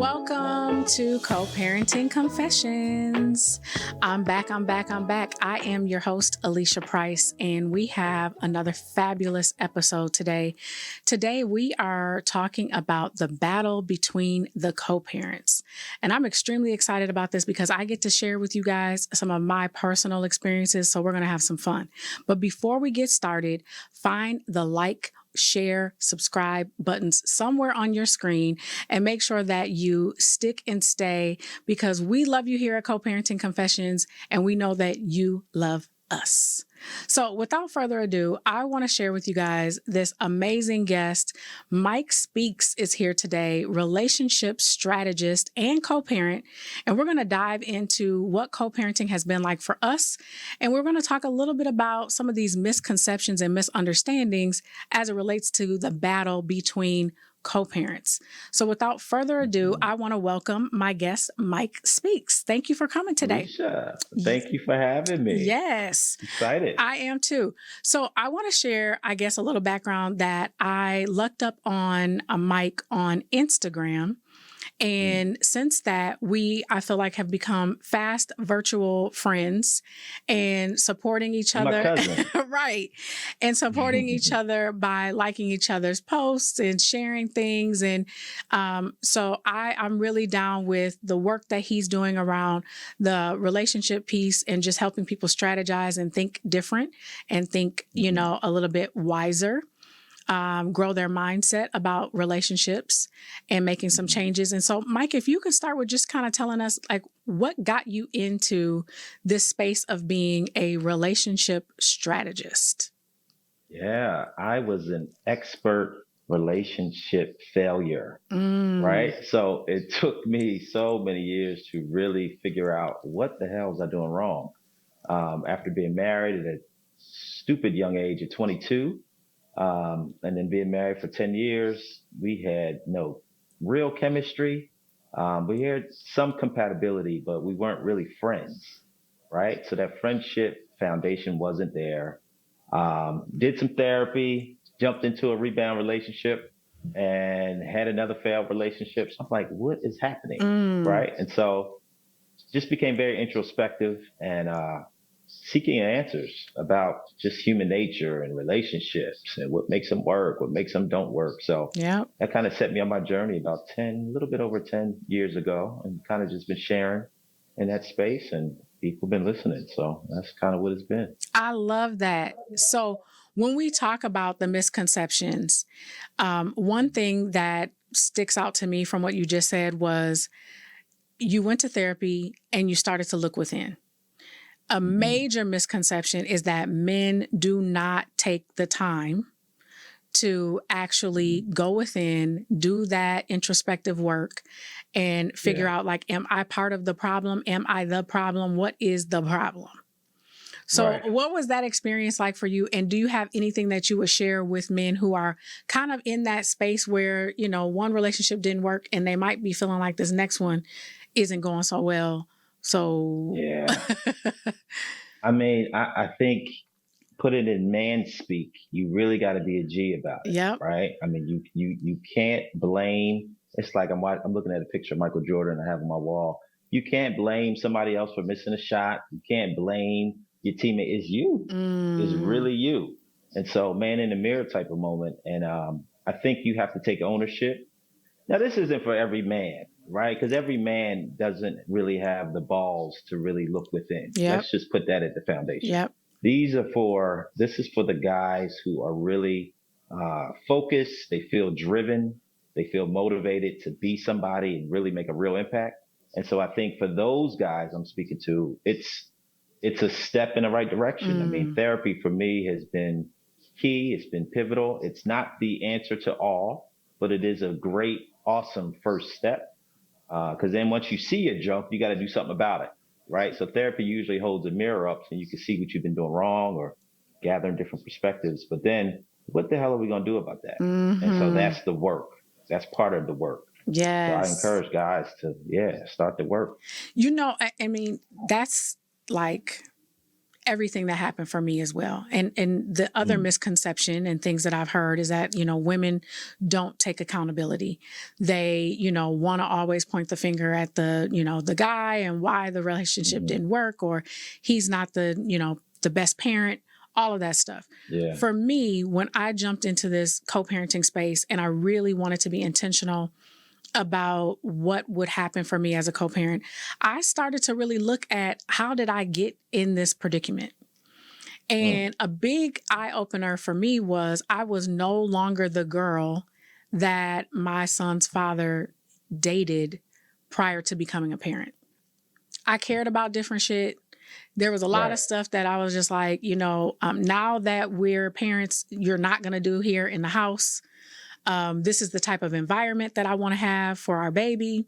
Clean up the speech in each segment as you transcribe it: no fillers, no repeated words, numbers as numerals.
Welcome to Co-Parenting Confessions. I'm back. I am your host, Alysha Price, and we have another fabulous episode today. Today, we are talking about the battle between the co-parents. And I'm extremely excited about this because I get to share with you guys some of my personal experiences, so we're going to have some fun. But before we get started, find the like, share, subscribe buttons somewhere on your screen and make sure that you stick and stay because we love you here at Co-Parenting Confessions and we know that you love us. So without further ado, I want to share with you guys this amazing guest. Mike Speaks is here today, relationship strategist and co-parent. And we're going to dive into what co-parenting has been like for us. And we're going to talk a little bit about some of these misconceptions and misunderstandings as it relates to the battle between co-parents. So without further ado, I want to welcome my guest, Mike Speaks. Thank you for coming today. Alysha, thank you for having me. Yes. Excited. I am too. So I want to share, I guess, a little background that I looked up on a Mike on Instagram. And since that, I feel like, have become fast virtual friends and supporting each other. My cousin. Right. And supporting each other by liking each other's posts and sharing things. And so I'm really down with the work that he's doing around the relationship piece and just helping people strategize and think different and think, a little bit wiser. Grow their mindset about relationships and making some changes. And so, Mike, if you could start with just kind of telling us, like, what got you into this space of being a relationship strategist? Yeah, I was an expert relationship failure, right? So it took me so many years to really figure out what the hell was I doing wrong. After being married at a stupid young age of 22, and then being married for 10 years, we had no real chemistry. We had some compatibility, but we weren't really friends, right? So that friendship foundation wasn't there. Did some therapy, jumped into a rebound relationship and had another failed relationship. So I'm like, what is happening? Right. And so just became very introspective and, seeking answers about just human nature and relationships and what makes them work, what makes them don't work. So that kind of set me on my journey about a little bit over 10 years ago, and kind of just been sharing in that space, and people have been listening. So that's kind of what it's been. I love that. So when we talk about the misconceptions, one thing that sticks out to me from what you just said was you went to therapy and you started to look within. A major misconception is that men do not take the time to actually go within, do that introspective work and figure out, like, am I part of the problem? Am I the problem? What is the problem? So what was that experience like for you? And do you have anything that you would share with men who are kind of in that space where, one relationship didn't work and they might be feeling like this next one isn't going so well? So I mean, I think put it in man speak, you really got to be a G about it, right? I mean, you can't blame. It's like I'm looking at a picture of Michael Jordan I have on my wall. You can't blame somebody else for missing a shot. You can't blame your teammate. It's you. It's really you. And so, man in the mirror type of moment. And I think you have to take ownership. Now, this isn't for every man, right? Because every man doesn't really have the balls to really look within. Let's just put that at the foundation. This is for the guys who are really focused. They feel driven. They feel motivated to be somebody and really make a real impact. And so I think for those guys I'm speaking to, it's a step in the right direction. I mean, therapy for me has been key. It's been pivotal. It's not the answer to all, but it is a great, awesome first step. Because then once you see a jump, you got to do something about it, right? So therapy usually holds a mirror up so you can see what you've been doing wrong or gathering different perspectives. But then what the hell are we going to do about that? And so that's the work. That's part of the work. Yes. So I encourage guys to, start the work. I mean, that's like everything that happened for me as well. And the other misconception and things that I've heard is that, women don't take accountability. They, want to always point the finger at the guy and why the relationship didn't work, or he's not the best parent, all of that stuff. Yeah. For me, when I jumped into this co-parenting space and I really wanted to be intentional about what would happen for me as a co-parent, I started to really look at how did I get in this predicament? And a big eye-opener for me was I was no longer the girl that my son's father dated prior to becoming a parent. I cared about different shit. There was a lot of stuff that I was just like, now that we're parents, you're not going to do here in the house. This is the type of environment that I want to have for our baby.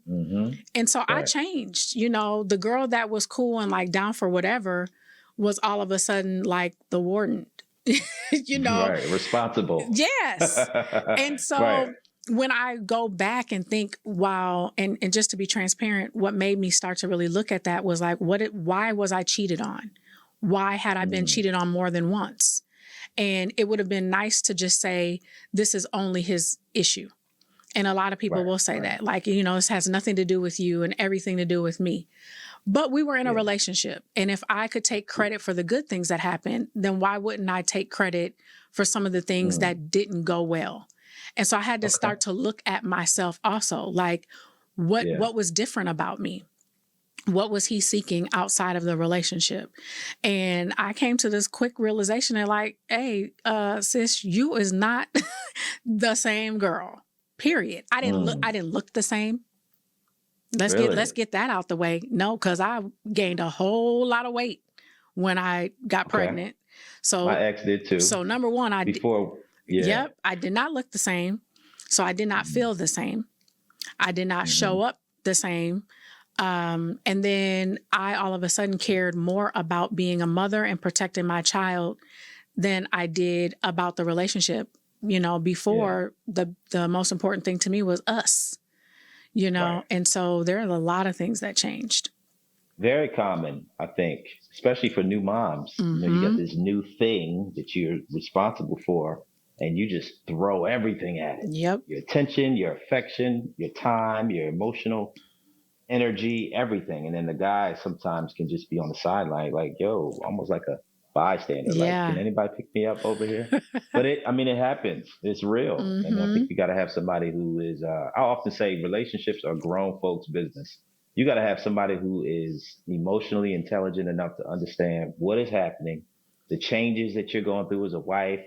And so I changed. The girl that was cool and like down for whatever was all of a sudden like the warden, Right. Responsible. Yes. And so when I go back and think, wow, and just to be transparent, what made me start to really look at that was like, why was I cheated on? Why had I been cheated on more than once? And it would have been nice to just say, this is only his issue. And a lot of people will say that, like, this has nothing to do with you and everything to do with me. But we were in a relationship. And if I could take credit for the good things that happened, then why wouldn't I take credit for some of the things that didn't go well? And so I had to start to look at myself also, like what was different about me? What was he seeking outside of the relationship? And I came to this quick realization that like, hey, sis, you is not the same girl, period. I didn't look the same. Let's get that out the way. No, because I gained a whole lot of weight when I got pregnant. So my ex did too. So number one, I did not look the same. So I did not feel the same. I did not show up the same. And then I all of a sudden cared more about being a mother and protecting my child than I did about the relationship. Before the most important thing to me was us, and so there are a lot of things that changed. Very common, I think, especially for new moms. You got this new thing that you're responsible for, and you just throw everything at it. Yep. Your attention, your affection, your time, your emotional energy, everything. And then the guy sometimes can just be on the sideline, like, yo, almost like a bystander. Like, can anybody pick me up over here? But it happens. It's real. And I think you got to have somebody who is, I often say relationships are grown folks' business. You got to have somebody who is emotionally intelligent enough to understand what is happening, the changes that you're going through as a wife,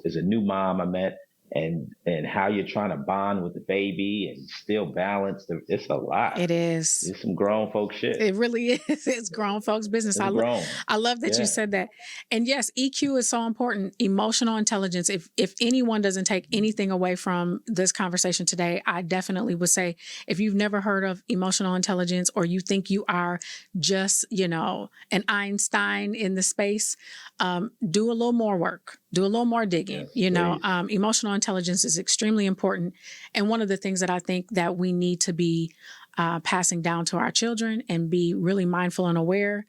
as a new mom I met, and how you're trying to bond with the baby and still balance. It's a lot. It is. It's some grown folk shit. It really is. It's grown folks' business. I love that you said that. And yes, EQ is so important. Emotional intelligence. If anyone doesn't take anything away from this conversation today, I definitely would say, if you've never heard of emotional intelligence, or you think you are just, an Einstein in the space, do a little more work. Do a little more digging. Emotional intelligence is extremely important. And one of the things that I think that we need to be passing down to our children and be really mindful and aware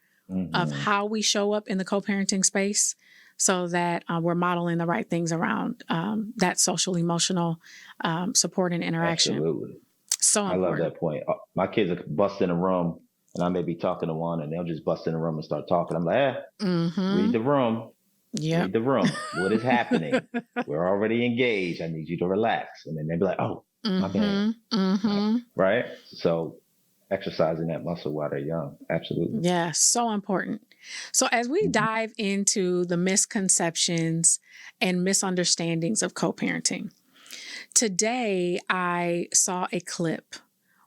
of how we show up in the co-parenting space, so that we're modeling the right things around that social, emotional support and interaction. Absolutely. So important. I love that point. My kids are bust in a room and I may be talking to one and they'll just bust in the room and start talking. I'm like, read the room. Yeah. Read the room. What is happening? We're already engaged. I need you to relax. And then they'll be like, oh, my bad. Right? So exercising that muscle while they're young. Absolutely. Yeah, so important. So as we dive into the misconceptions and misunderstandings of co-parenting, today I saw a clip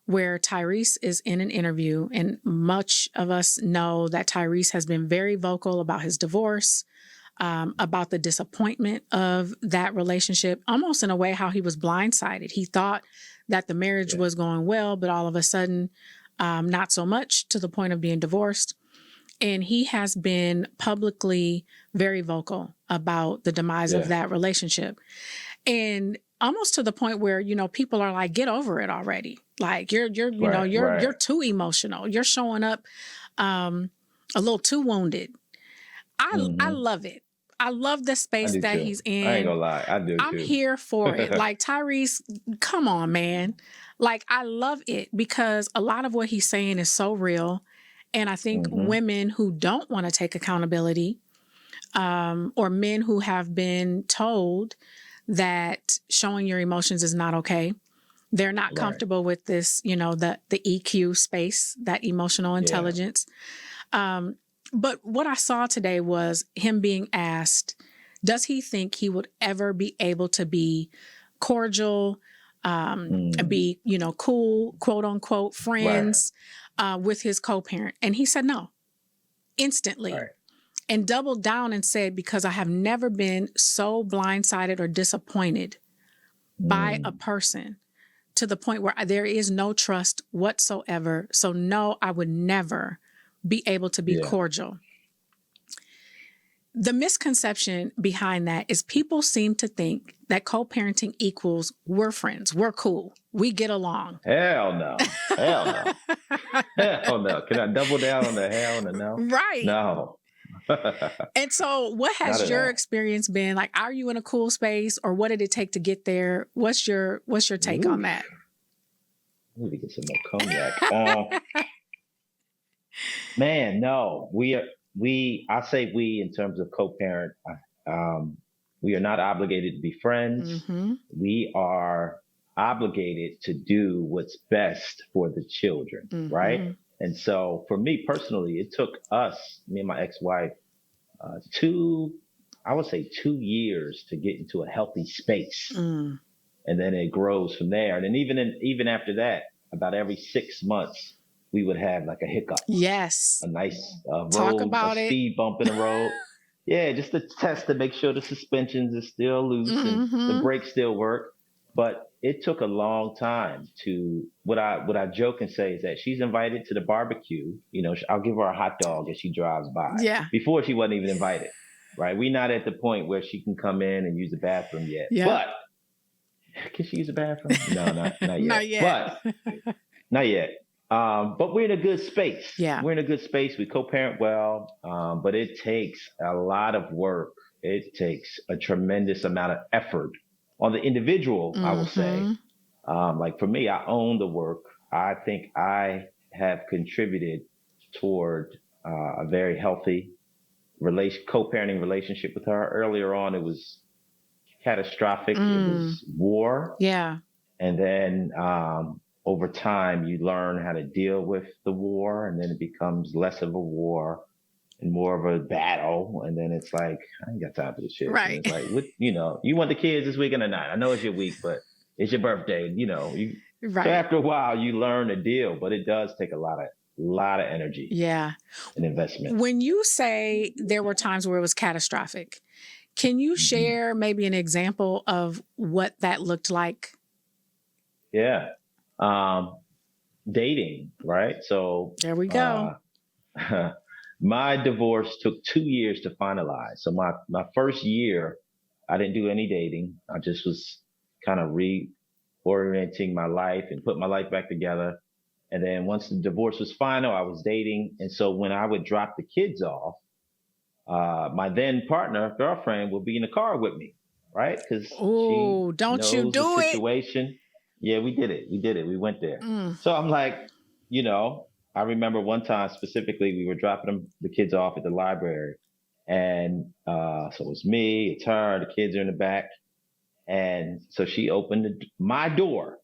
where Tyrese is in an interview, and much of us know that Tyrese has been very vocal about his divorce, about the disappointment of that relationship, almost in a way how he was blindsided. He thought that the marriage was going well, but all of a sudden, not so much, to the point of being divorced. And he has been publicly very vocal about the demise of that relationship. And almost to the point where, people are like, get over it already. Like you're too emotional. You're showing up a little too wounded. I love it. I love the space that too. he's in. I ain't gonna lie, I do I'm too. here for it. Like, Tyrese, come on, man. Like, I love it because a lot of what he's saying is so real. And I think women who don't want to take accountability, or men who have been told that showing your emotions is not okay, they're not comfortable with this, the EQ space, that emotional intelligence. But what I saw today was him being asked, does he think he would ever be able to be cordial, be, cool, quote unquote, friends with his co-parent? And he said no, instantly. And doubled down and said, because I have never been so blindsided or disappointed by a person to the point where there is no trust whatsoever. So no, I would never be able to be cordial. The misconception behind that is people seem to think that co-parenting equals we're friends, we're cool, we get along. Hell no. Hell no. Hell no. Can I double down on the hell and the no? Right. No. And so what has your experience been? Like, are you in a cool space, or what did it take to get there? What's your take on that? I need to get some more cognac. Man, no. I say we in terms of co-parent, we are not obligated to be friends. We are obligated to do what's best for the children, right? And so for me personally, it took me and my ex-wife, 2 years to get into a healthy space. And then it grows from there. And then even after that, about every 6 months, we would have like a hiccup. Yes. A nice Talk about it. Speed bump in the road. Yeah, just to test to make sure the suspensions are still loose and the brakes still work. But it took a long time to, what I joke and say is that she's invited to the barbecue. I'll give her a hot dog as she drives by. Yeah. Before she wasn't even invited, right? We're not at the point where she can come in and use the bathroom yet. Yeah. But can she use the bathroom? No, not yet. Not yet. But not yet. But we're in a good space. Yeah. We're in a good space. We co-parent well, but it takes a lot of work. It takes a tremendous amount of effort on the individual, I will say. Like for me, I own the work. I think I have contributed toward a very healthy co-parenting relationship with her. Earlier on, it was catastrophic. It was war. Yeah. And then over time, you learn how to deal with the war, and then it becomes less of a war and more of a battle. And then it's like, I ain't got time for this shit. Right. And it's like, what, you want the kids this weekend or not? I know it's your week, but it's your birthday. Right. So after a while, you learn to deal, but it does take a lot of energy. Yeah. And investment. When you say there were times where it was catastrophic, can you share maybe an example of what that looked like? Yeah. Dating, right? So there we go. My divorce took 2 years to finalize. So my first year, I didn't do any dating. I just was kind of reorienting my life and put my life back together. And then once the divorce was final, I was dating. And so when I would drop the kids off, my then girlfriend, would be in the car with me, right? Because she knows the situation. Yeah, we did it. We went there. So I'm like, I remember one time specifically, we were dropping the kids off at the library. And so it was me, it's her, the kids are in the back. And so she opened my door.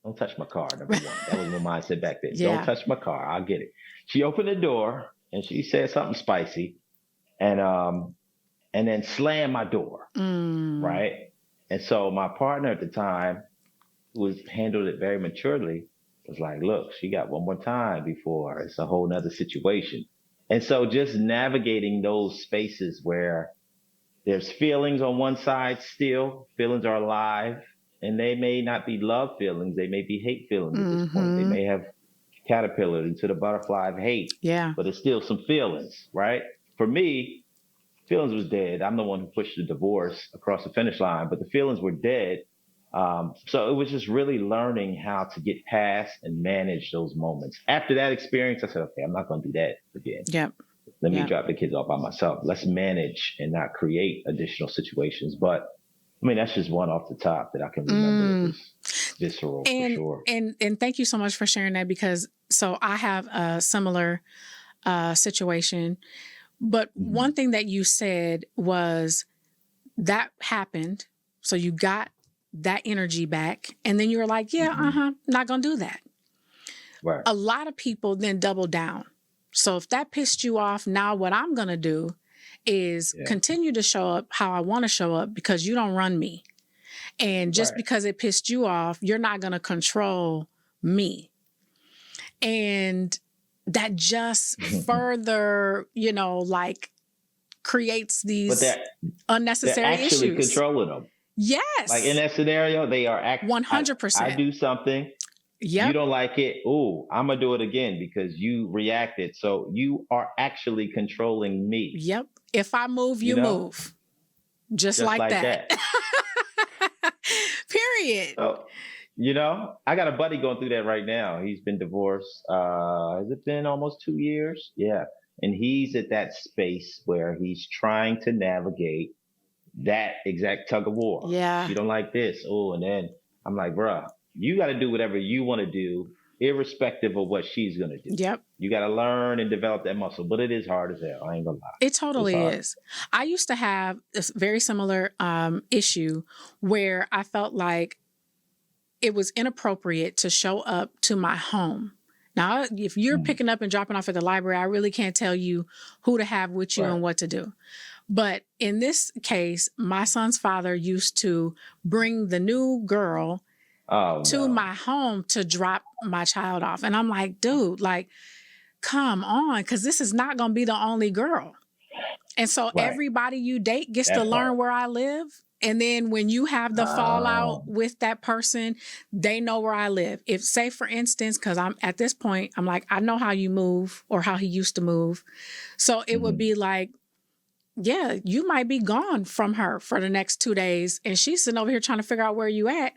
Don't touch my car, number one. That was my mindset back then. Yeah. Don't touch my car. I'll get it. She opened the door and she said something spicy and then slammed my door. Right. And so my partner at the time, who handled it very maturely, was like, look, she got one more time before it's a whole nother situation. And so just navigating those spaces where there's feelings on one side still, feelings are alive, and they may not be love feelings, they may be hate feelings at this point. They may have caterpillared into the butterfly of hate, but it's still some feelings, right? For me, feelings was dead. I'm the one who pushed the divorce across the finish line, but the feelings were dead. So it was just really learning how to get past and manage those moments. After that experience, I said, okay, I'm not going to do that again. Yep. Let me drop the kids off by myself. Let's manage and not create additional situations. But I mean, that's just one off the top that I can remember. It was visceral for sure. And thank you so much for sharing that, because so I have a similar situation. But one thing that you said was that happened. So you got that energy back. And then you were like, yeah, not going to do that. Right. A lot of people then double down. So if that pissed you off, now what I'm going to do is continue to show up how I want to show up, because you don't run me. And just because it pissed you off, you're not going to control me. And that just further, like creates these unnecessary they're actually issues. Controlling them. Yes. Like in that scenario, they are 100%. I do something. You don't like it. Oh, I'm going to do it again because you reacted. So you are actually controlling me. Yep. If I move, you move. Just like that. Period. So, I got a buddy going through that right now. He's been divorced. Has it been almost 2 years? Yeah. And he's at that space where he's trying to navigate that exact tug of war. Yeah. You don't like this. Oh, and then I'm like, bruh, you got to do whatever you want to do, irrespective of what she's going to do. Yep. You got to learn and develop that muscle, but it is hard as hell. I ain't gonna lie. It totally is. I used to have a very similar issue where I felt like it was inappropriate to show up to my home. Now, if you're picking up and dropping off at the library, I really can't tell you who to have with you and what to do. But in this case, my son's father used to bring the new girl to my home to drop my child off. And I'm like, dude, like, come on, because this is not going to be the only girl. And so everybody you date gets to learn where I live. And then when you have the fallout with that person, they know where I live. If, say, for instance, because I'm at this point, I'm like, I know how you move or how he used to move. So it would be like, yeah, you might be gone from her for the next 2 days. And she's sitting over here trying to figure out where you at.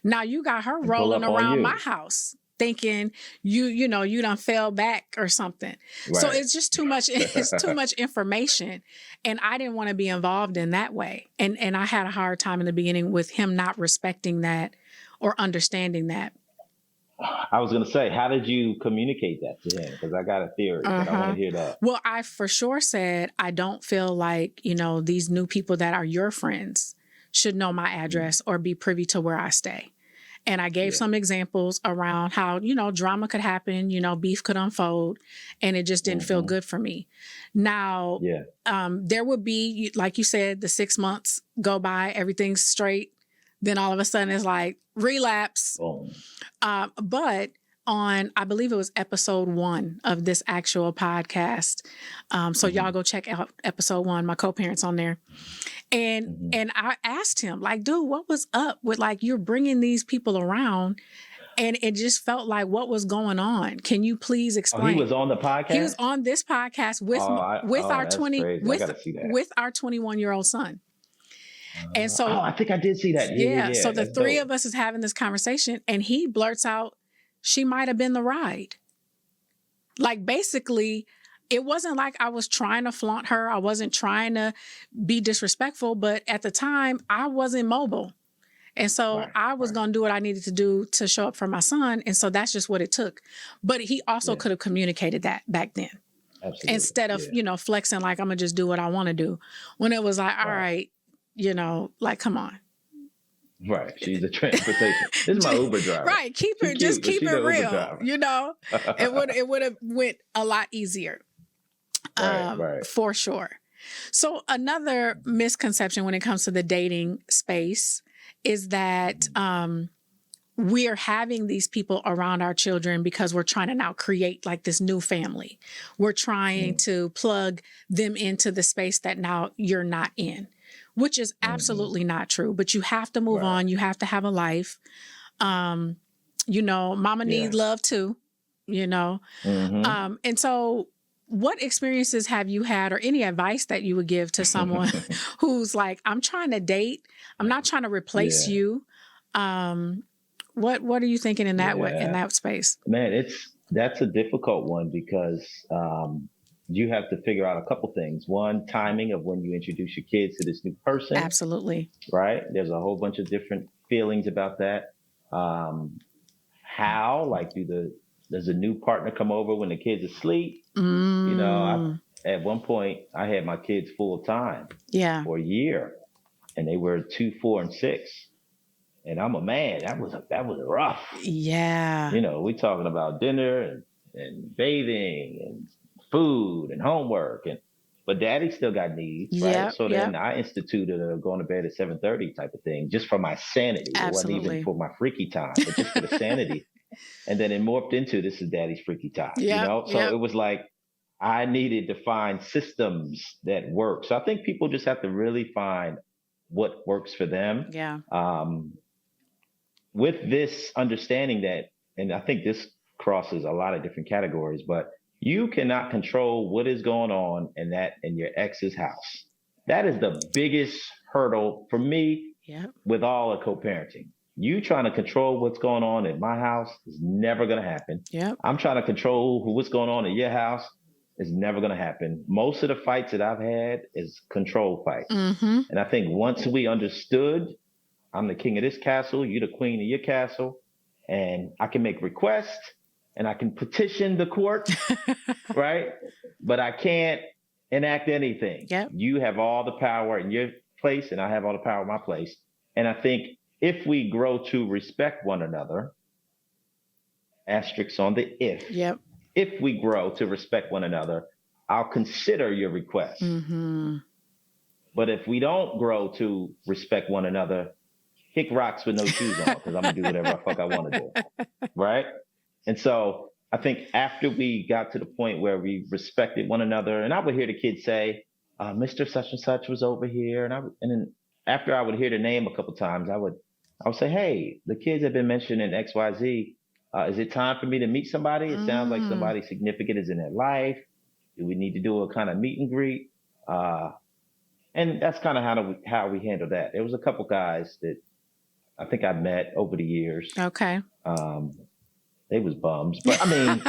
Now you got her rolling around my house thinking you done fell back or something. Right. So it's just too much. It's too much information. And I didn't want to be involved in that way. And I had a hard time in the beginning with him not respecting that or understanding that. I was going to say, how did you communicate that to him? Because I got a theory, but I want to hear that. Well, I for sure said, I don't feel like, these new people that are your friends should know my address or be privy to where I stay. And I gave some examples around how, drama could happen, beef could unfold, and it just didn't feel good for me. Now, there would be, like you said, the 6 months go by, everything's straight. Then all of a sudden it's like relapse. But on, I believe it was episode 1 of this actual podcast. So y'all go check out episode 1. My co-parent's on there. And I asked him, like, dude, what was up with, like, you're bringing these people around? And it just felt like, what was going on? Can you please explain? He was on the podcast? He was on this podcast with our 21-year-old son. And so I think I did see that. Yeah. So the three of us is having this conversation, and he blurts out, she might have been the ride. Like, basically, it wasn't like I was trying to flaunt her. I wasn't trying to be disrespectful, but at the time I wasn't mobile. And so I was going to do what I needed to do to show up for my son. And so that's just what it took. But he also could have communicated that back then. Absolutely. Instead of, flexing like, I'm going to just do what I want to do. When it was like, all right, like, come on. Right. She's a transportation. This is my Uber driver. Right. Keep it real. It would have went a lot easier. For sure. So another misconception when it comes to the dating space is that we are having these people around our children because we're trying to now create like this new family. We're trying to plug them into the space that now you're not in, which is absolutely not true. But you have to move on. You have to have a life. Mama needs love too, and so what experiences have you had, or any advice that you would give to someone who's like, I'm trying to date, I'm not trying to replace you. What are you thinking in that way, in that space? Man, that's a difficult one because you have to figure out a couple things. One, timing of when you introduce your kids to this new person. Absolutely. Right? There's a whole bunch of different feelings about that. How, like, does a new partner come over when the kid's asleep? At one point I had my kids full time for a year, and they were 2, 4, and 6. And I'm a man. That was rough. Yeah. We talking about dinner and bathing and food and homework, but daddy still got needs, right? So then I instituted a going to bed at 7:30 type of thing, just for my sanity. Absolutely. It wasn't even for my freaky time, but just for the sanity. And then it morphed into, this is daddy's freaky time. So it was like I needed to find systems that work. So I think people just have to really find what works for them. Yeah. With this understanding that, and I think this crosses a lot of different categories, but you cannot control what is going on in your ex's house. That is the biggest hurdle for me with all of co-parenting. You trying to control what's going on in my house is never going to happen. I'm trying to control what's going on in your house is never going to happen. Most of the fights that I've had is control fights. And I think once we understood, I'm the king of this castle, you're the queen of your castle, and I can make requests and I can petition the court, right? But I can't enact anything. You have all the power in your place and I have all the power in my place. And I think if we grow to respect one another, asterisks on the if, if we grow to respect one another, I'll consider your request. But if we don't grow to respect one another, kick rocks with no shoes on, because I'm going to do whatever the fuck I want to do, right? And so I think after we got to the point where we respected one another, and I would hear the kids say, Mr. Such and Such was over here. And then after I would hear the name a couple of times, I would say, hey, the kids have been mentioning XYZ. Is it time for me to meet somebody? It sounds like somebody significant is in their life. Do we need to do a kind of meet and greet? And that's kind of how we handle that. There was a couple guys that I think I met over the years. Okay. They was bums, but I mean,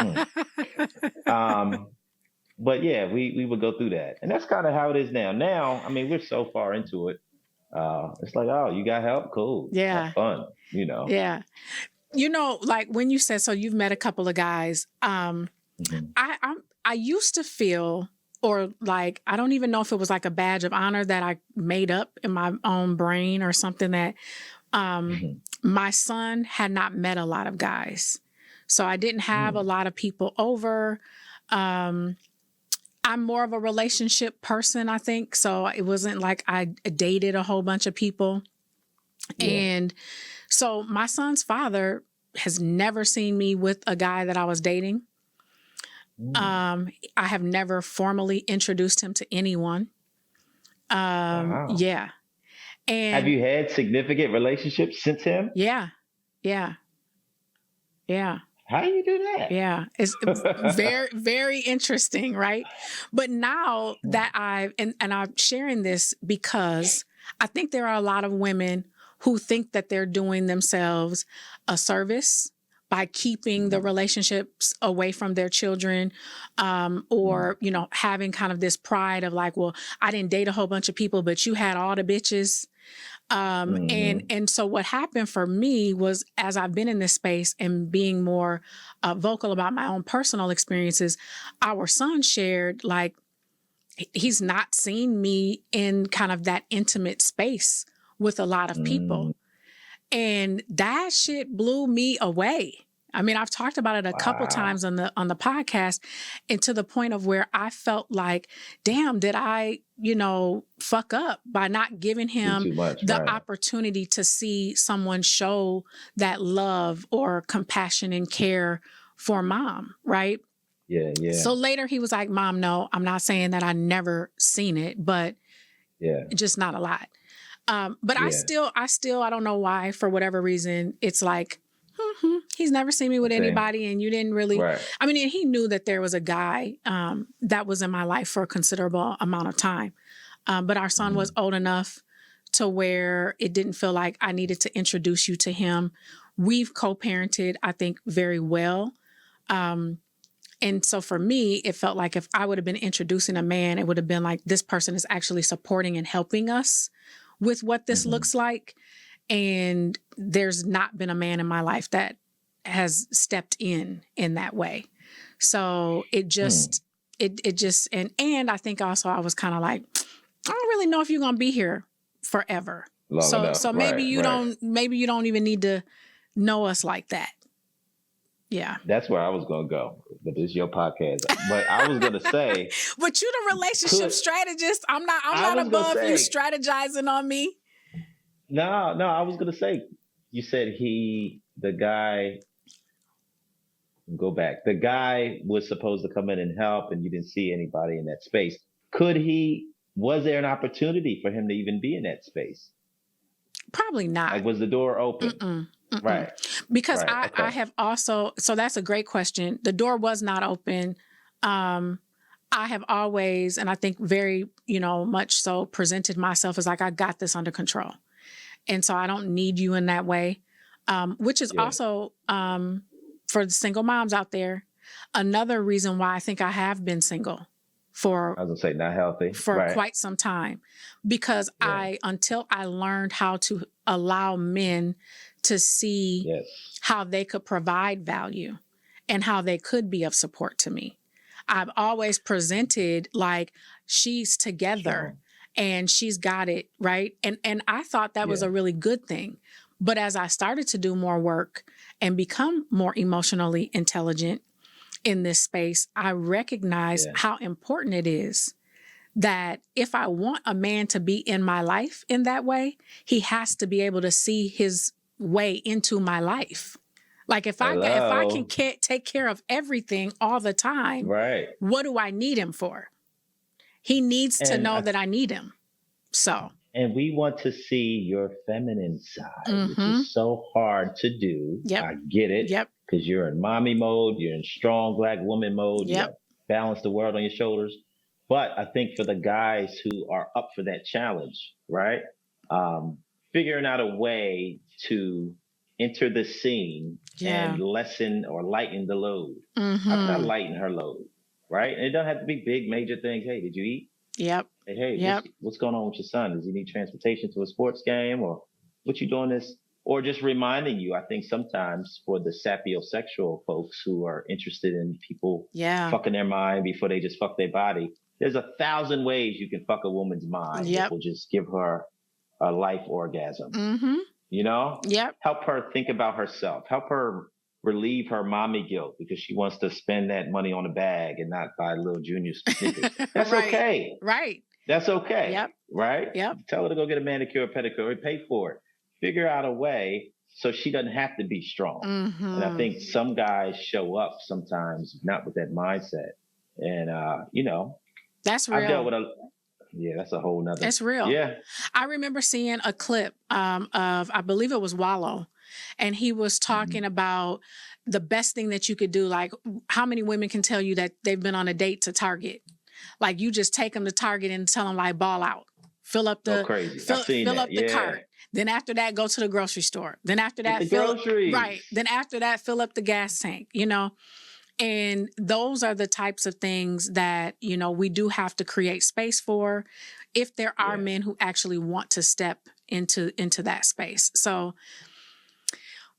but yeah, we would go through that, and that's kind of how it is now. Now, I mean, we're so far into it. It's like, oh, you got help, cool, have fun, Yeah, like when you said, so you've met a couple of guys. I used to feel, or like, I don't even know if it was like a badge of honor that I made up in my own brain or something, that my son had not met a lot of guys. So I didn't have a lot of people over. I'm more of a relationship person, I think. So it wasn't like I dated a whole bunch of people. And so my son's father has never seen me with a guy that I was dating. I have never formally introduced him to anyone. Wow. Yeah. And have you had significant relationships since him? Yeah. How do you do that? Yeah. It's very, very interesting, right? But now that and I'm sharing this because I think there are a lot of women who think that they're doing themselves a service by keeping the relationships away from their children, or, having kind of this pride of like, well, I didn't date a whole bunch of people, but you had all the bitches. And so what happened for me was, as I've been in this space and being more vocal about my own personal experiences, our son shared, like, he's not seen me in kind of that intimate space with a lot of people. And that shit blew me away. I mean, I've talked about it a couple times on the podcast, and to the point of where I felt like, damn, did I, fuck up by not giving him the opportunity to see someone show that love or compassion and care for mom, right? Yeah. So later he was like, Mom, no, I'm not saying that I never seen it, but just not a lot. But I still, I don't know why, for whatever reason, it's like, he's never seen me with anybody, and you didn't really, I mean, and he knew that there was a guy that was in my life for a considerable amount of time. But our son was old enough to where it didn't feel like I needed to introduce you to him. We've co-parented, I think, very well. And so for me, it felt like if I would have been introducing a man, it would have been like, this person is actually supporting and helping us with what this looks like. And there's not been a man in my life that has stepped in that way. So it just, and I think also I was kind of like, I don't really know if you're going to be here forever. Long enough. So maybe you don't even need to know us like that. Yeah. That's where I was going to go, but this is your podcast. But I was going to say, but you're the relationship strategist. I'm not above you strategizing on me. No, I was going to say, you said the guy was supposed to come in and help, and you didn't see anybody in that space. Was there an opportunity for him to even be in that space? Probably not. Like, was the door open? Mm-mm. Right. Because I have also, so that's a great question. The door was not open. I have always, and I think very, much so, presented myself as like, I got this under control. And so I don't need you in that way, which is also, for the single moms out there, another reason why I think I have been single for, I was gonna say, not healthy, for quite some time, because until I learned how to allow men to see how they could provide value and how they could be of support to me. I've always presented like, she's together and she's got it, right? And I thought that was a really good thing. But as I started to do more work and become more emotionally intelligent in this space, I recognized how important it is that if I want a man to be in my life in that way, he has to be able to see his way into my life. Like if I can take care of everything all the time, what do I need him for? He needs to know that I need him. So. And we want to see your feminine side, which is so hard to do. I get it. Because you're in mommy mode, you're in strong Black woman mode, you balance the world on your shoulders. But I think for the guys who are up for that challenge, right? Figuring out a way to enter the scene and lessen or lighten the load. How can I lighten her load, right? And it doesn't have to be big, major things. Hey, did you eat? Hey, what's going on with your son? Does he need transportation to a sports game, or what you doing this? Or just reminding you, I think sometimes for the sapiosexual folks who are interested in people fucking their mind before they just fuck their body, there's 1,000 ways you can fuck a woman's mind that will just give her a life orgasm. Help her think about herself. Help her relieve her mommy guilt because she wants to spend that money on a bag and not buy little junior sneakers. That's okay. Right. That's okay. Right? Tell her to go get a manicure or pedicure, pay for it. Figure out a way so she doesn't have to be strong. And I think some guys show up sometimes not with that mindset. And, that's real. I've dealt with that's a whole nother. That's real. Yeah. I remember seeing a clip of, I believe it was Wallow, and he was talking about the best thing that you could do. Like, how many women can tell you that they've been on a date to Target? Like, you just take them to Target and tell them, like, ball out. Fill up the fill up the cart. Then after that, go to the grocery store. Then after that, Then after that, fill up the gas tank, And those are the types of things that, we do have to create space for if there are men who actually want to step into that space. So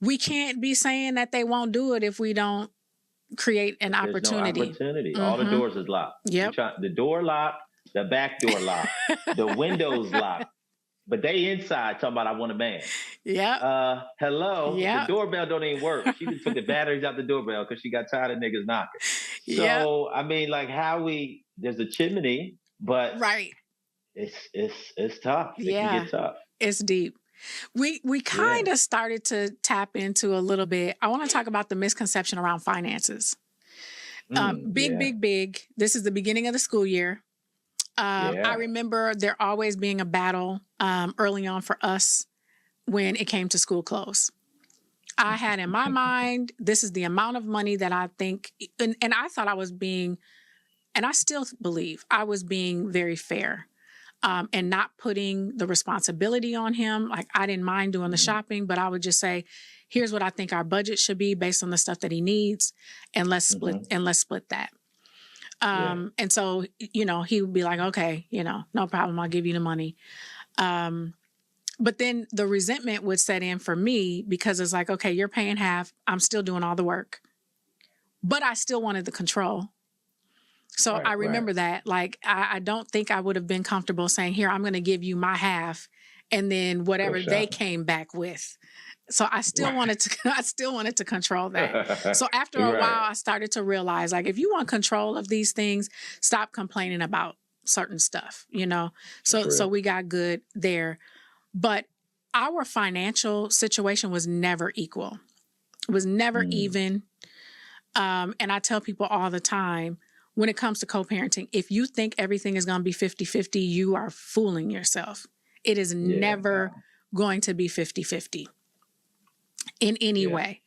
we can't be saying that they won't do it if we don't create an opportunity. No opportunity. All the doors is locked. The door locked, the back door locked, the windows locked. But they inside talking about, I want a man. Hello. The doorbell don't even work. She just took the batteries out the doorbell because she got tired of niggas knocking. So I mean, like, there's a chimney, but it's tough. It can get tough. It's deep. We kind of started to tap into a little bit. I want to talk about the misconception around finances. Big. This is the beginning of the school year. I remember there always being a battle early on for us when it came to school clothes. I had in my mind, this is the amount of money that I think, and I thought I was being, and I still believe I was being very fair. and not putting the responsibility on him. Like, I didn't mind doing the shopping, but I would just say, here's what I think our budget should be based on the stuff that he needs. And let's split that. And so, he would be like, okay, no problem. I'll give you the money. But then the resentment would set in for me because it's like, okay, you're paying half. I'm still doing all the work, but I still wanted the control. So I remember that, like, I don't think I would have been comfortable saying, here, I'm going to give you my half, and then whatever they came back with. So I still wanted to control that. So after a while, I started to realize, like, if you want control of these things, stop complaining about certain stuff, So we got good there. But our financial situation was never equal. It was never even. And I tell people all the time, when it comes to co-parenting, if you think everything is going to be 50-50, you are fooling yourself. It is never going to be 50-50 in any way.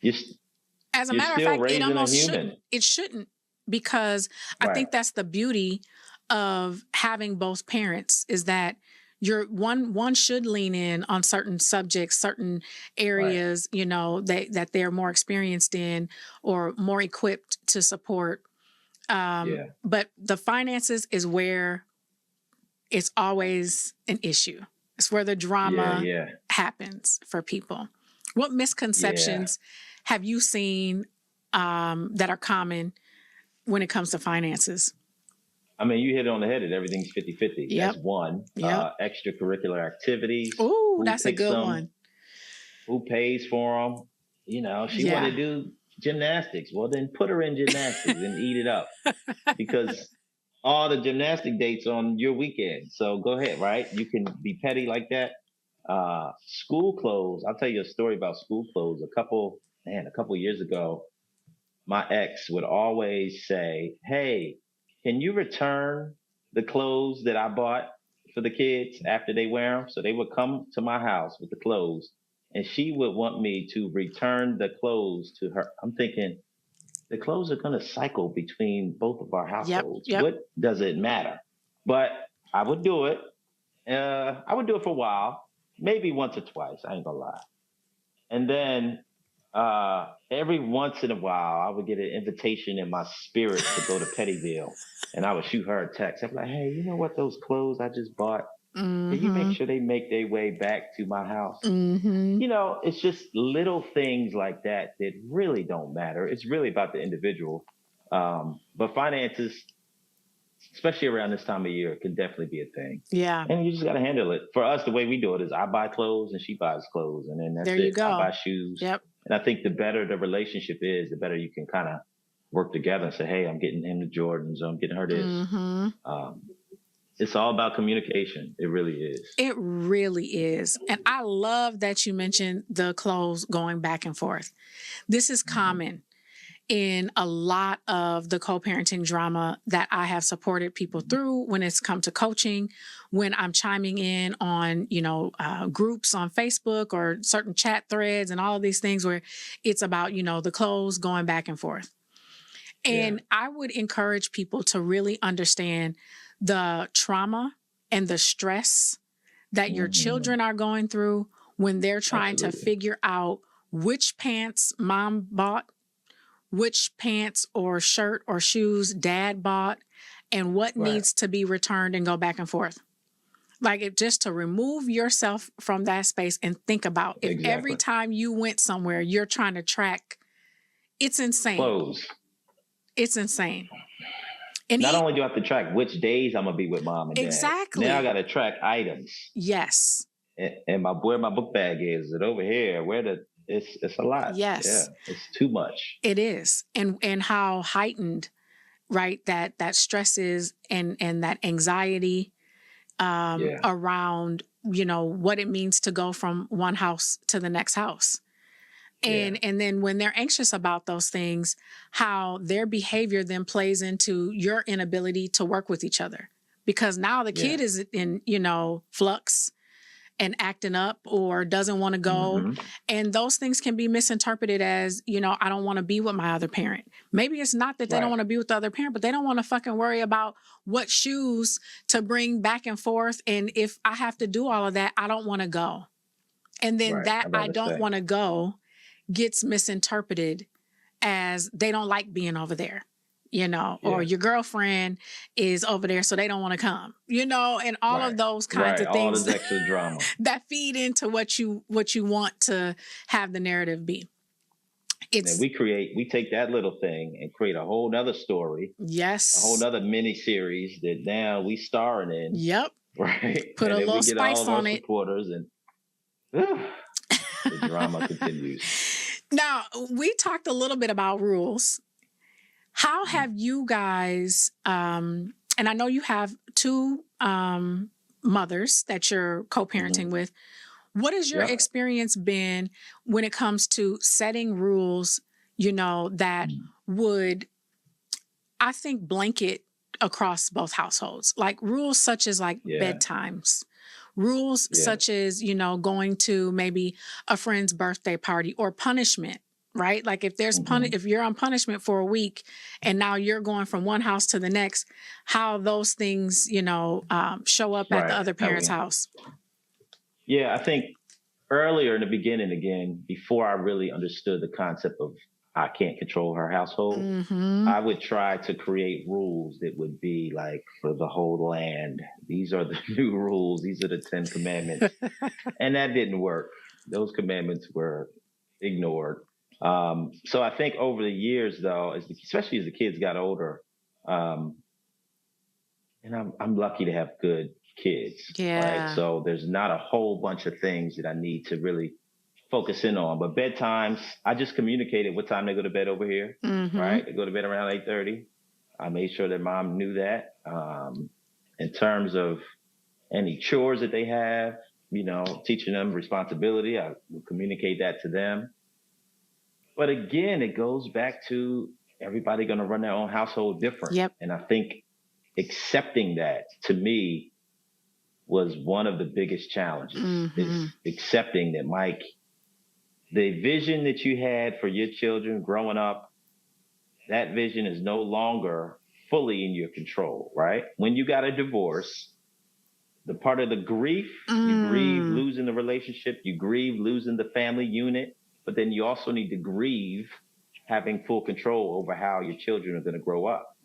As a matter of fact, it almost shouldn't. It shouldn't, because I think that's the beauty of having both parents, is that one should lean in on certain subjects, certain areas, that they're more experienced in or more equipped to support. But the finances is where it's always an issue. It's where the drama happens for people. What misconceptions have you seen that are common when it comes to finances? I mean, you hit it on the head that everything's 50-50. That's one. Extracurricular activities. Oh, that's a good one. Who pays for them? She want to do gymnastics. Well, then put her in gymnastics and eat it up, because all the gymnastic dates on your weekend. So go ahead, right? You can be petty like that. School clothes. I'll tell you a story about school clothes. A couple years ago, my ex would always say, hey, can you return the clothes that I bought for the kids after they wear them? So they would come to my house with the clothes, and she would want me to return the clothes to her. I'm thinking, the clothes are going to cycle between both of our households. What does it matter? But I would do it. I would do it for a while, maybe once or twice. I ain't gonna lie. And then every once in a while, I would get an invitation in my spirit to go to Pettyville, and I would shoot her a text. I'd be like, hey, you know what? Those clothes I just bought, can you make sure they make their way back to my house? It's just little things like that that really don't matter. It's really about the individual. But finances, especially around this time of year, can definitely be a thing. Yeah. And you just got to handle it. For us, the way we do it is I buy clothes and she buys clothes. And then that's there it. You go. I buy shoes. Yep. And I think the better the relationship is, the better you can kind of work together and say, hey, I'm getting him the Jordans, or I'm getting her this. It's all about communication. It really is. It really is. And I love that you mentioned the clothes going back and forth. This is common in a lot of the co-parenting drama that I have supported people through when it's come to coaching, when I'm chiming in on, groups on Facebook or certain chat threads and all of these things where it's about, the clothes going back and forth. And I would encourage people to really understand the trauma and the stress that your children are going through when they're trying to figure out which pants mom bought, which pants or shirt or shoes dad bought, and what needs to be returned and go back and forth. Like, just to remove yourself from that space and think about if every time you went somewhere, you're trying to track, it's insane. Clothes. It's insane. And not only do I have to track which days I'm going to be with mom and dad. Exactly. Now I got to track items. Yes. And where my book bag is it over here? It's a lot. Yes. Yeah, it's too much. It is. And how heightened, right, that stress is and that anxiety around, what it means to go from one house to the next house. And then when they're anxious about those things, how their behavior then plays into your inability to work with each other. Because now the kid is in, flux. and acting up or doesn't want to go. Mm-hmm. And those things can be misinterpreted as, I don't want to be with my other parent. Maybe it's not that they don't want to be with the other parent, but they don't want to fucking worry about what shoes to bring back and forth. And if I have to do all of that, I don't want to go. And then that I don't want to go gets misinterpreted as they don't like being over there, or your girlfriend is over there, so they don't want to come, and all of those kinds of things. All this extra drama that feed into what you want to have the narrative be. And we take that little thing and create a whole nother story. Yes. A whole nother mini series that now we starring in. Yep. Right. Put and a little spice on it. Supporters and the drama continues. Now, we talked a little bit about rules. How have you guys, and I know you have two mothers that you're co-parenting with. What has your experience been when it comes to setting rules, that would, I think, blanket across both households? Like rules such as bedtimes. Rules such as, going to maybe a friend's birthday party or punishment, right? Like if there's if you're on punishment for a week and now you're going from one house to the next, how those things, show up at the other parent's house. Yeah, I think earlier in the beginning, again, before I really understood the concept of I can't control her household, I would try to create rules that would be like for the whole land. These are the new rules. These are the 10 commandments. And that didn't work. Those commandments were ignored. So I think over the years, though, especially as the kids got older, and I'm lucky to have good kids. Yeah. Right? So there's not a whole bunch of things that I need to really focus in on. But bedtimes, I just communicated what time they go to bed over here. Right? They go to bed around 8:30. I made sure that mom knew that. In terms of any chores that they have, teaching them responsibility, I will communicate that to them. But again, it goes back to everybody going to run their own household different. Yep. And I think accepting that, to me, was one of the biggest challenges. Is accepting that, Mike, the vision that you had for your children growing up, that vision is no longer fully in your control, right? When you got a divorce, the part of the grief, you grieve losing the relationship, you grieve losing the family unit, but then you also need to grieve having full control over how your children are going to grow up.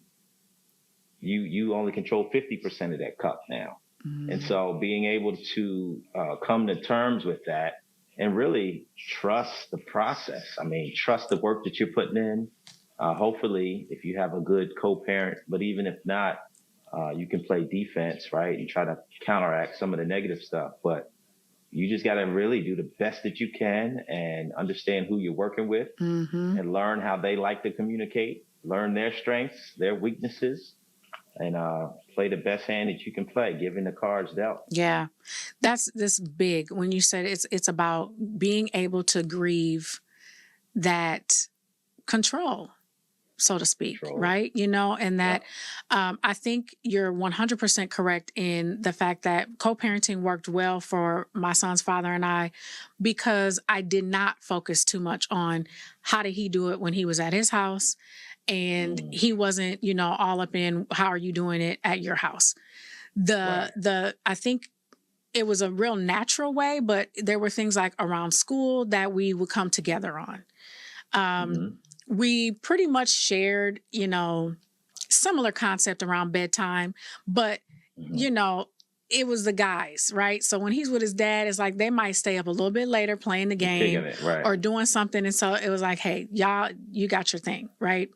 You only control 50% of that cup now. And so being able to come to terms with that and really trust the process. I mean, trust the work that you're putting in. Hopefully, if you have a good co-parent, but even if not, you can play defense, right? And try to counteract some of the negative stuff. But you just got to really do the best that you can and understand who you're working with and learn how they like to communicate, learn their strengths, their weaknesses, and play the best hand that you can play, given the cards dealt. Yeah, that's big. When you said it's about being able to grieve that control, so to speak, right? And that I think you're 100% correct in the fact that co-parenting worked well for my son's father and I, because I did not focus too much on how did he do it when he was at his house. And he wasn't, all up in how are you doing it at your house. I think it was a real natural way, but there were things like around school that we would come together on. We pretty much shared, similar concept around bedtime, but, it was the guys, right? So when he's with his dad, it's like they might stay up a little bit later playing the game or doing something. And so it was like, hey, y'all, you got your thing, right?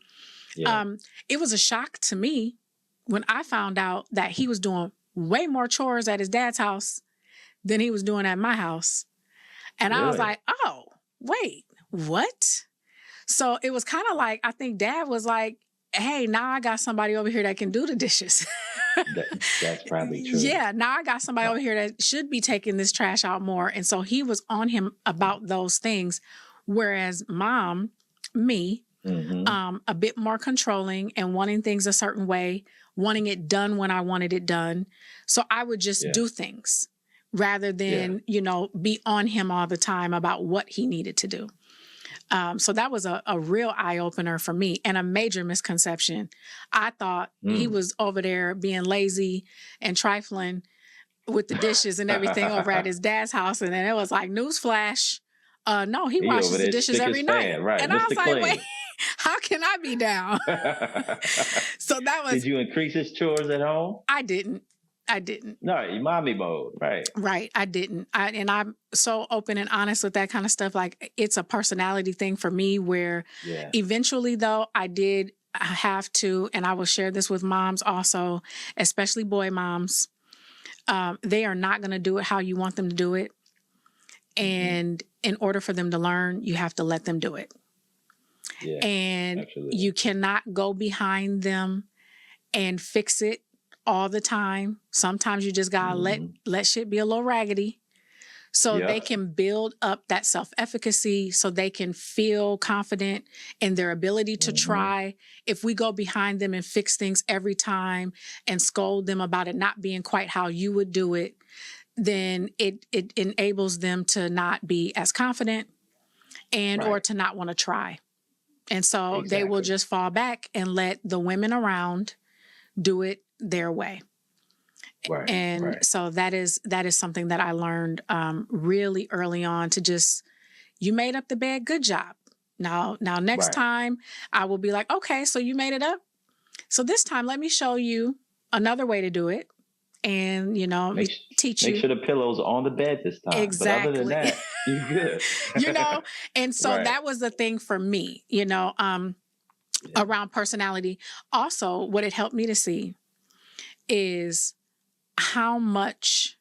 Yeah. It was a shock to me when I found out that he was doing way more chores at his dad's house than he was doing at my house. And I was like, oh, wait, what? So it was kind of like, I think dad was like, hey, now I got somebody over here that can do the dishes. That's probably true. Yeah, now I got somebody over here that should be taking this trash out more. And so he was on him about those things. Whereas me, a bit more controlling and wanting things a certain way, wanting it done when I wanted it done. So I would just do things. rather than, be on him all the time about what he needed to do. So that was a real eye opener for me and a major misconception. I thought he was over there being lazy and trifling with the dishes and everything over at his dad's house. And then it was like, newsflash. No, he washes the dishes every night. Right. And Mr. I was like, Clean. wait, how can I be down? So that was. Did you increase his chores at home? I didn't. No, you mommy mode, right? Right. I didn't. And I'm so open and honest with that kind of stuff. Like, it's a personality thing for me where eventually, though, I did have to, and I will share this with moms also, especially boy moms. They are not going to do it how you want them to do it. And in order for them to learn, you have to let them do it. Yeah, and absolutely. You cannot go behind them and fix it all the time. Sometimes you just gotta let shit be a little raggedy so they can build up that self-efficacy, so they can feel confident in their ability to try. If we go behind them and fix things every time and scold them about it not being quite how you would do it, then it enables them to not be as confident and or to not want to try. And so they will just fall back and let the women around do it their way. So that is something that I learned really early on, to just, you made up the bed, good job. Now next time I will be like, okay, so you made it up. So this time let me show you another way to do it. And, teach you. Make sure the pillow's on the bed this time. Exactly. But other than that, you're good. And so that was the thing for me, around personality. Also, what it helped me to see is how much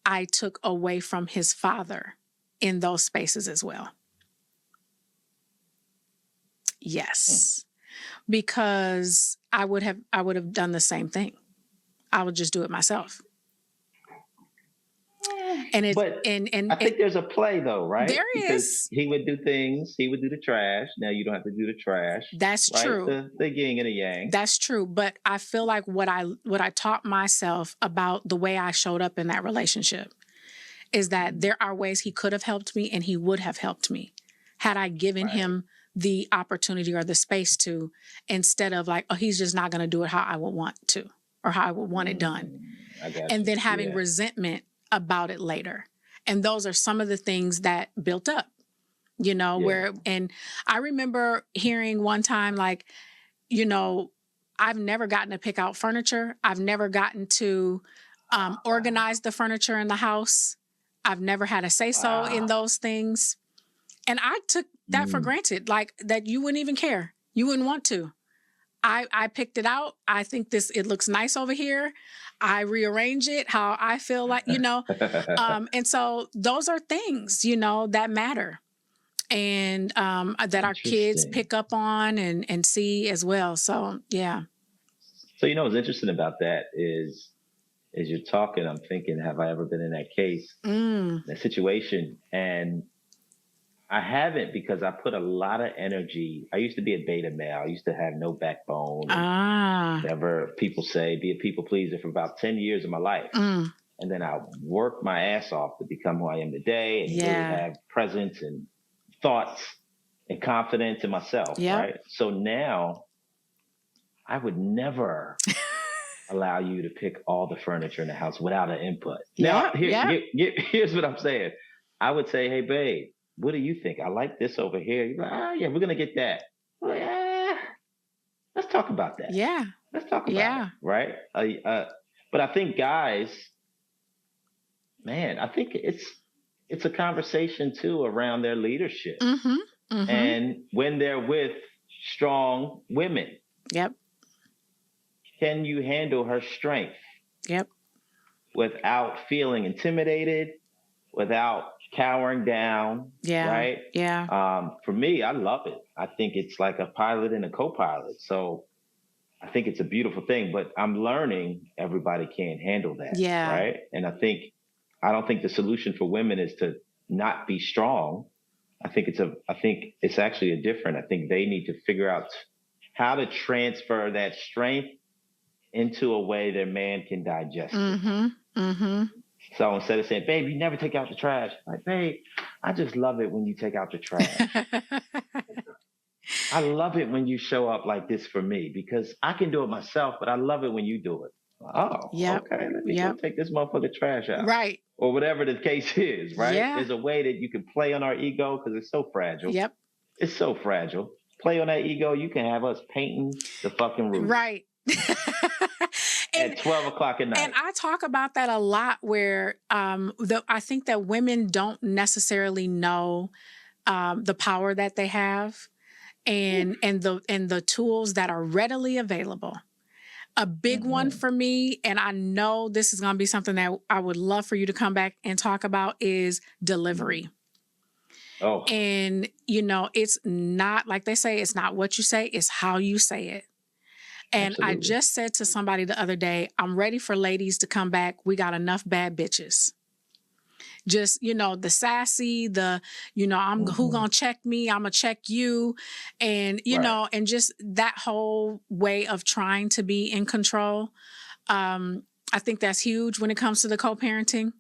I took away from his father in those spaces as well. Yes. Because I would have done the same thing. I would just do it myself. And I think there's a play though, right? There because is. He would do things. He would do the trash. Now you don't have to do the trash. That's true. The yin and the yang. That's true. But I feel like what I taught myself about the way I showed up in that relationship is that there are ways he could have helped me and he would have helped me had I given him the opportunity or the space to, instead of like, oh, he's just not going to do it how I would want to or how I would want it done. And then having resentment about it later. And those are some of the things that built up, where, and I remember hearing one time, like, I've never gotten to pick out furniture. I've never gotten to organize the furniture in the house. I've never had a say-so in those things. And I took that for granted, like that you wouldn't even care. You wouldn't want to. I picked it out. I think it looks nice over here. I rearrange it how I feel like, and so those are things, that matter and that our kids pick up on and see as well. So, yeah. So, what's interesting about that is, as you're talking, I'm thinking, have I ever been in that case, that situation? And I haven't, because I put a lot of energy. I used to be a beta male. I used to have no backbone. Whatever people say, be a people pleaser for about 10 years of my life. And then I worked my ass off to become who I am today and really have presence and thoughts and confidence in myself. Right. So now I would never allow you to pick all the furniture in the house without an input. Now, here's what I'm saying. I would say, hey, babe, what do you think? I like this over here. You're like, we're going to get that. Well, let's talk about that. Yeah. Let's talk about it, right? But I think guys, man, I think it's a conversation too around their leadership. And when they're with strong women. Yep. Can you handle her strength? Yep. Without feeling intimidated, without cowering down. Yeah. Right. Yeah. For me, I love it. I think it's like a pilot and a co-pilot. So I think it's a beautiful thing, but I'm learning everybody can't handle that. Yeah. Right. And I don't think the solution for women is to not be strong. I think it's actually I think they need to figure out how to transfer that strength into a way their man can digest it. So instead of saying, babe, you never take out the trash, like, babe, I just love it when you take out the trash. I love it when you show up like this for me because I can do it myself, but I love it when you do it. Oh, okay. Let me go take this motherfucking trash out. Right. Or whatever the case is, right? Yeah. There's a way that you can play on our ego because it's so fragile. Yep. It's so fragile. Play on that ego. You can have us painting the fucking roof. Right. At 12 o'clock at night. And I talk about that a lot where I think that women don't necessarily know the power that they have and the tools that are readily available. A big one for me, and I know this is going to be something that I would love for you to come back and talk about, is delivery. Oh. And, it's not, like they say, it's not what you say, it's how you say it. And absolutely. I just said to somebody the other day, I'm ready for ladies to come back. We got enough bad bitches. Just, the sassy, I'm who gonna check me? I'm gonna check you. And, right. And just that whole way of trying to be in control. I think that's huge when it comes to the co-parenting.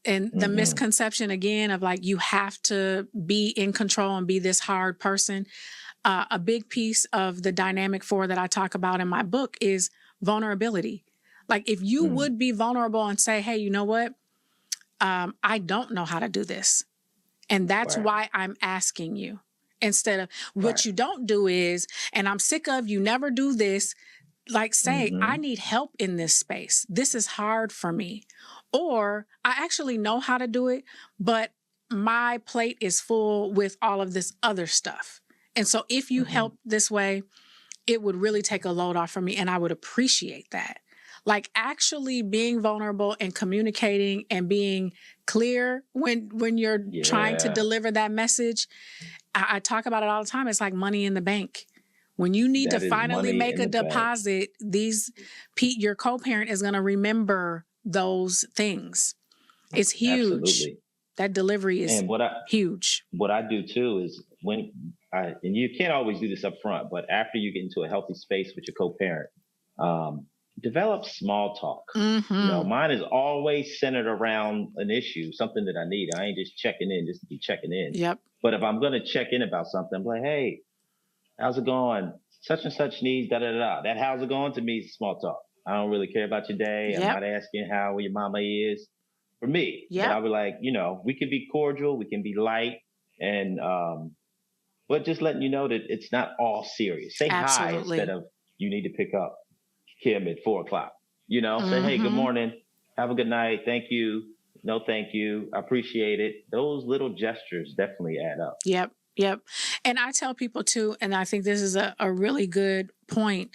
And the misconception, again, of like, you have to be in control and be this hard person. A big piece of the dynamic 4 that I talk about in my book is vulnerability. Like, if you would be vulnerable and say, hey, you know what? I don't know how to do this. And that's right. why I'm asking you. Instead of what right. you don't do is, and I'm sick of you never do this, like say, I need help in this space. This is hard for me. Or I actually know how to do it, but my plate is full with all of this other stuff. And so if you help this way, it would really take a load off for me. And I would appreciate that. Like actually being vulnerable and communicating and being clear when you're trying to deliver that message. I talk about it all the time. It's like money in the bank. When you need to finally make a deposit, your co-parent is going to remember those things. It's huge. Absolutely. That delivery is huge. What I do too is and you can't always do this up front, but after you get into a healthy space with your co-parent, develop small talk. Mine is always centered around an issue, something that I need. I ain't just checking in just to be checking in. Yep. But if I'm going to check in about something, I'm like, hey, how's it going? Such and such needs, da-da-da-da. That how's it going to me is small talk. I don't really care about your day. Yep. I'm not asking how your mama is. For me, but I'll be like, we can be cordial, we can be light, and but just letting you know that it's not all serious. Say hi instead of you need to pick up Kim at 4 o'clock. Say, hey, good morning, have a good night, thank you, no thank you, I appreciate it. Those little gestures definitely add up. Yep. And I tell people too, and I think this is a really good point,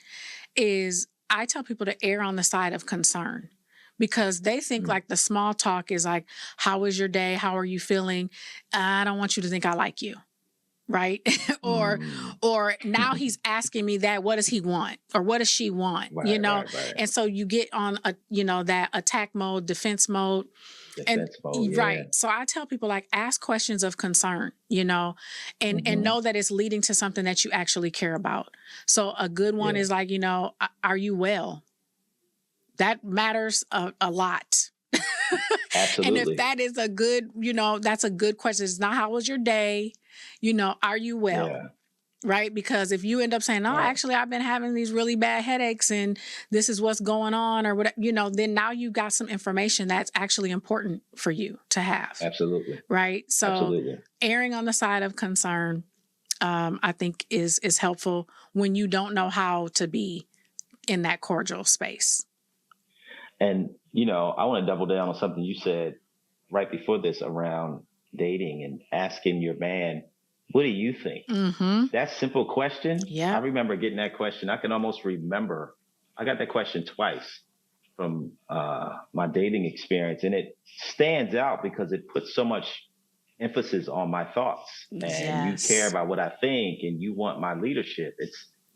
is I tell people to err on the side of concern. Because they think like the small talk is like, how was your day? How are you feeling? I don't want you to think I like you. Right. or now he's asking me that, what does he want? Or what does she want? Right. And so you get on that attack mode, defense mode. Right. So I tell people like, ask questions of concern, and know that it's leading to something that you actually care about. So a good one is like, are you well? That matters a lot. Absolutely. And if that is a good, that's a good question. It's not how was your day? Are you well? Yeah. Right? Because if you end up saying, actually, I've been having these really bad headaches and this is what's going on or whatever, then now you got some information that's actually important for you to have. Absolutely. Right? So erring on the side of concern, I think is helpful when you don't know how to be in that cordial space. And, I want to double down on something you said right before this around dating and asking your man, what do you think? That simple question. Yeah. I remember getting that question. I can almost remember. I got that question twice from my dating experience. And it stands out because it puts so much emphasis on my thoughts. And you care about what I think and you want my leadership.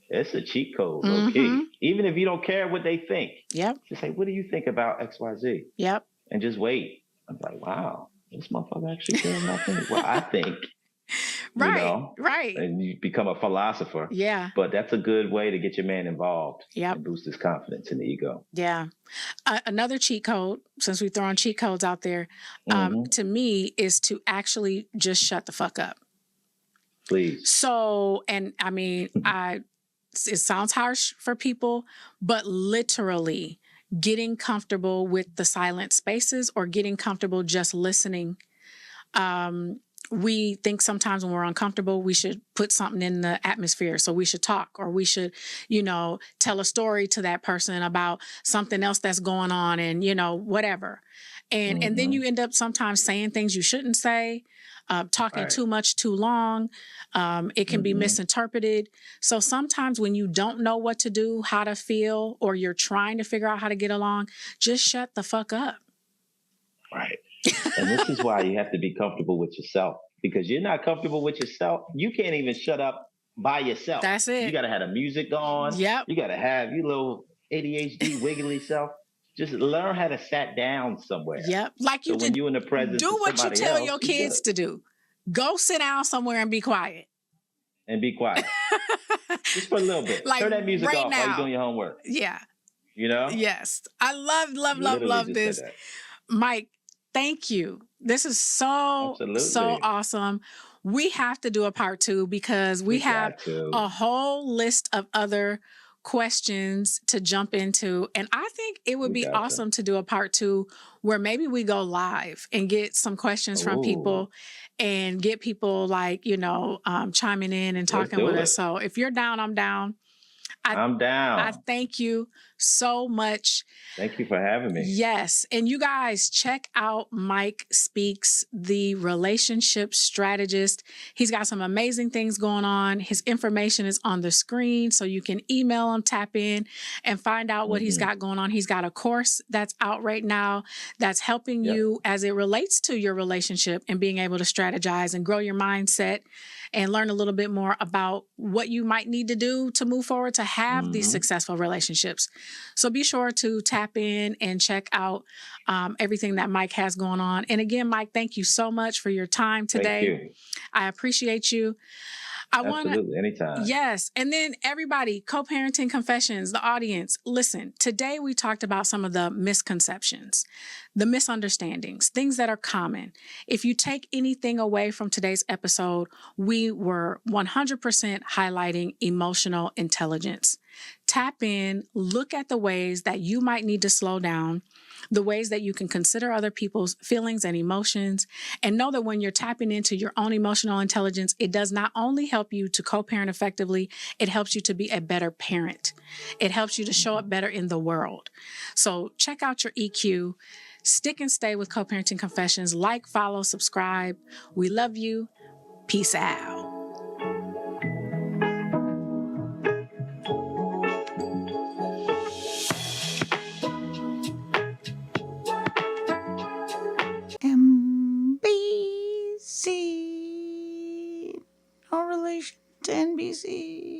It's a cheat code, low key. Even if you don't care what they think. Yep. Just say, what do you think about XYZ? Yep. And just wait. I'm like, wow, this motherfucker actually cares what I think. Well, I think. Right. And you become a philosopher. Yeah. But that's a good way to get your man involved. Yep. And boost his confidence and ego. Yeah. Another cheat code, since we're throwing cheat codes out there, to me is to actually just shut the fuck up. Please. So, and I mean, it sounds harsh for people, but literally getting comfortable with the silent spaces or getting comfortable just listening. We think sometimes when we're uncomfortable, we should put something in the atmosphere. So we should talk, or we should, tell a story to that person about something else that's going on and, whatever. And then you end up sometimes saying things you shouldn't say, talking too much, too long. It can be misinterpreted. So sometimes when you don't know what to do, how to feel, or you're trying to figure out how to get along, just shut the fuck up. Right. And this is why you have to be comfortable with yourself, because you're not comfortable with yourself. You can't even shut up by yourself. That's it. You got to have the music on. Yep. You got to have your little ADHD wiggly self. Just learn how to sit down somewhere. Yep. Like you when you're in the presence do of what you tell else, your kids to do. Go sit down somewhere and be quiet. And be quiet. Just for a little bit. Turn that music off while you're doing your homework. Yeah. Yes. I love this. Mike, thank you. This is so awesome. We have to do a part 2 because we have a whole list of other questions to jump into. And I think it would be awesome to do a part 2 where maybe we go live and get some questions from people and get people chiming in and talking with us. So if you're down, I'm down. I'm down. I thank you so much. Thank you for having me. Yes. And you guys check out Mike Speaks, the relationship strategist. He's got some amazing things going on. His information is on the screen, so you can email him, tap in, and find out what he's got going on. He's got a course that's out right now that's helping you as it relates to your relationship and being able to strategize and grow your mindset and learn a little bit more about what you might need to do to move forward to have these successful relationships. So be sure to tap in and check out everything that Mike has going on. And again, Mike, thank you so much for your time today. Thank you. I appreciate you. Absolutely, anytime. Yes. And then everybody, Co-Parenting Confessions, the audience, listen, today we talked about some of the misconceptions, the misunderstandings, things that are common. If you take anything away from today's episode, we were 100% highlighting emotional intelligence. Tap in, look at the ways that you might need to slow down, the ways that you can consider other people's feelings and emotions, and know that when you're tapping into your own emotional intelligence, it does not only help you to co-parent effectively, it helps you to be a better parent. It helps you to show up better in the world. So check out your EQ, stick and stay with Co-Parenting Confessions, like, follow, subscribe. We love you. Peace out. NBC. No relation to NBC.